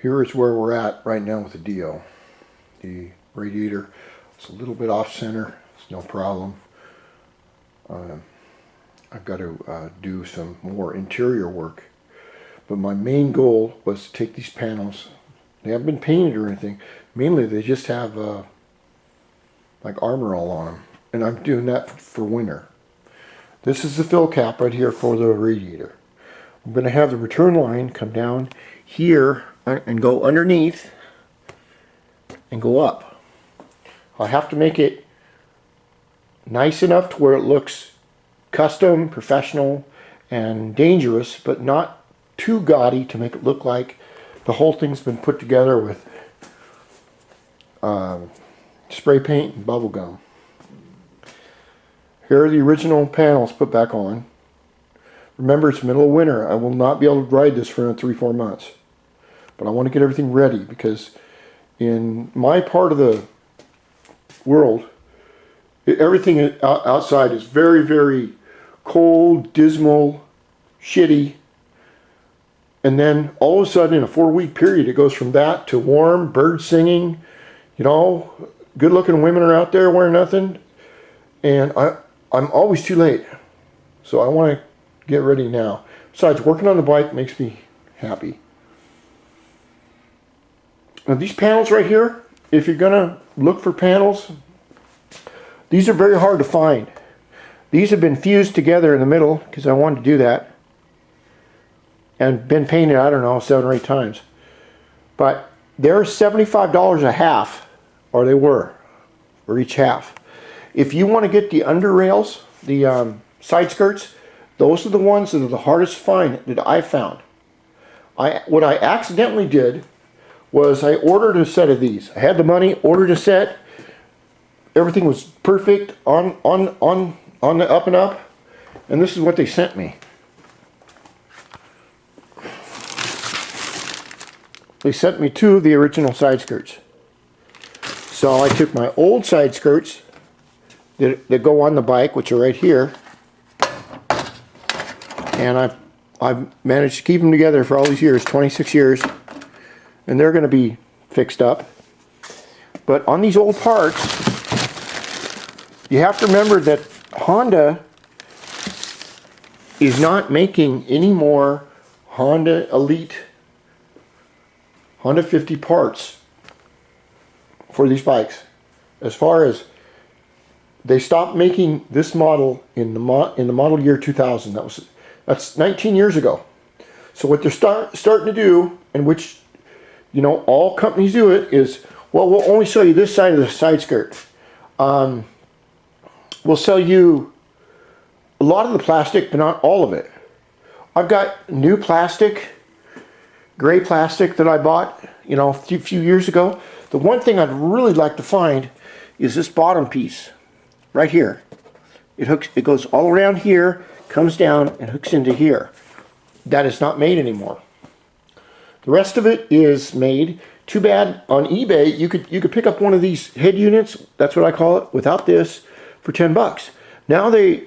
here is where we're at right now with the Dio. The radiator is a little bit off center. It's no problem. I've got to do some more interior work. But my main goal was to take these panels. They haven't been painted or anything. Mainly they just have like armor all on them. And I'm doing that for winter. This is the fill cap right here for the radiator. I'm going to have the return line come down here and go underneath and go up. I have to make it nice enough to where it looks custom, professional, and dangerous, but not too gaudy to make it look like the whole thing's been put together with spray paint and bubble gum. Here are the original panels put back on. Remember, it's middle of winter. I will not be able to ride this for 3-4 months. But I want to get everything ready because in my part of the world, everything outside is very, very cold, dismal, shitty. And then all of a sudden in a 4-week period, it goes from that to warm, birds singing, you know, good looking women are out there wearing nothing. And I'm always too late. So I want to get ready now. Besides, working on the bike makes me happy. Now these panels right here, if you're gonna look for panels, these are very hard to find. These have been fused together in the middle because I wanted to do that. And been painted, I don't know, 7 or 8 times. But they're $75 a half, or they were, for each half. If you want to get the under rails, the side skirts, those are the ones that are the hardest to find that I found. What I accidentally did was I ordered a set of these. I had the money, ordered a set. Everything was perfect on the up and up. And this is what they sent me. They sent me 2 of the original side skirts. So I took my old side skirts that go on the bike, which are right here, and I've managed to keep them together for all these years, 26 years, and they're going to be fixed up. But on these old parts, you have to remember that Honda is not making any more Honda Elite, Honda 50 parts for these bikes. As far as they stopped making this model in the model year 2000. That's 19 years ago. So what they're starting to do, and which, you know, all companies do it, is, well, we'll only sell you this side of the side skirt. We'll sell you a lot of the plastic, but not all of it. I've got new plastic, gray plastic that I bought, you know, a few years ago. The one thing I'd really like to find is this bottom piece right here. It goes all around here, comes down and hooks into here. That is not made anymore. The rest of it is made. Too bad on eBay you could pick up one of these head units, that's what I call it, without this, for 10 bucks. Now they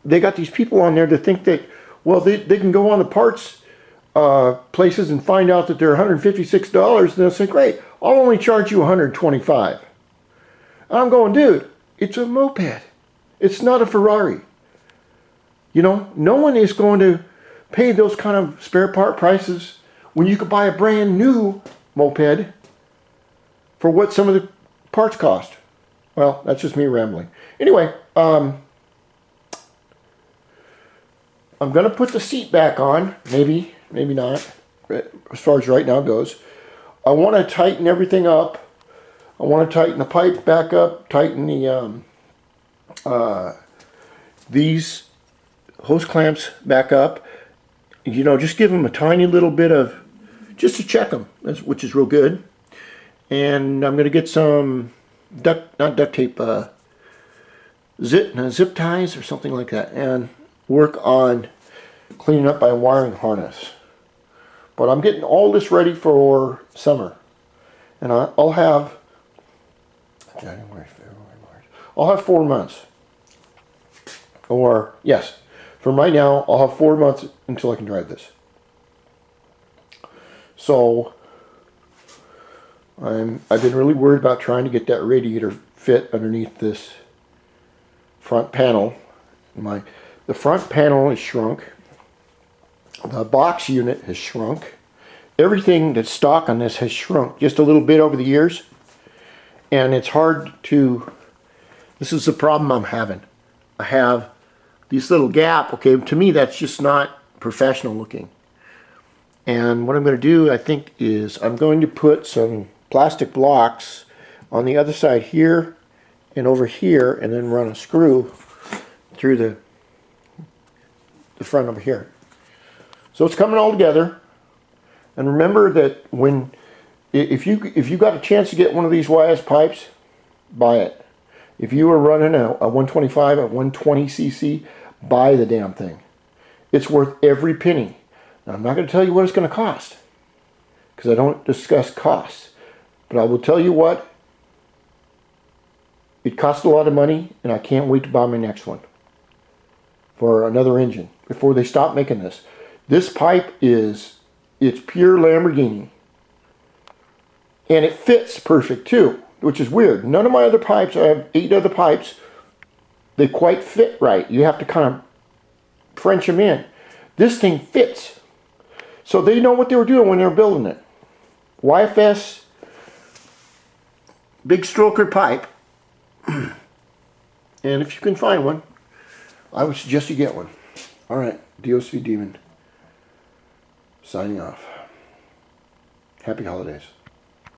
got these people on there to think that, well, they can go on the parts places and find out that they're $156, and they'll say, great, I'll only charge you $125. I'm going, dude, it's a moped. It's not a Ferrari. You know, no one is going to pay those kind of spare part prices when you could buy a brand new moped for what some of the parts cost. Well, that's just me rambling. Anyway, I'm going to put the seat back on. Maybe not, as far as right now goes. I want to tighten everything up. I want to tighten the pipe back up, tighten the these hose clamps back up. You know, just give them a tiny little bit of, just to check them, which is real good. And I'm going to get some not duct tape, zip ties or something like that, and work on cleaning up my wiring harness. But I'm getting all this ready for summer, and I'll have January, February, March. I'll have 4 months. Or yes, from right now I'll have 4 months until I can drive this. So I've been really worried about trying to get that radiator fit underneath this front panel. The front panel is shrunk. The box unit has shrunk. Everything that's stock on this has shrunk just a little bit over the years. And it's hard to, this is the problem I'm having. I have this little gap. Okay, to me that's just not professional looking. And what I'm going to do, I think, is I'm going to put some plastic blocks on the other side here and over here, and then run a screw through the front over here. So it's coming all together. And remember that if you got a chance to get one of these YS pipes, buy it. If you are running a 125, a 120cc, buy the damn thing. It's worth every penny. Now, I'm not going to tell you what it's going to cost, because I don't discuss costs. But I will tell you what, it costs a lot of money, and I can't wait to buy my next one for another engine before they stop making this. This pipe it's pure Lamborghini. And it fits perfect too, which is weird. None of my other pipes, I have 8 other pipes, they quite fit right. You have to kind of French them in. This thing fits. So they know what they were doing when they were building it. YFS big stroker pipe. And if you can find one, I would suggest you get one. Alright, DIOSpeedDemon signing off. Happy holidays.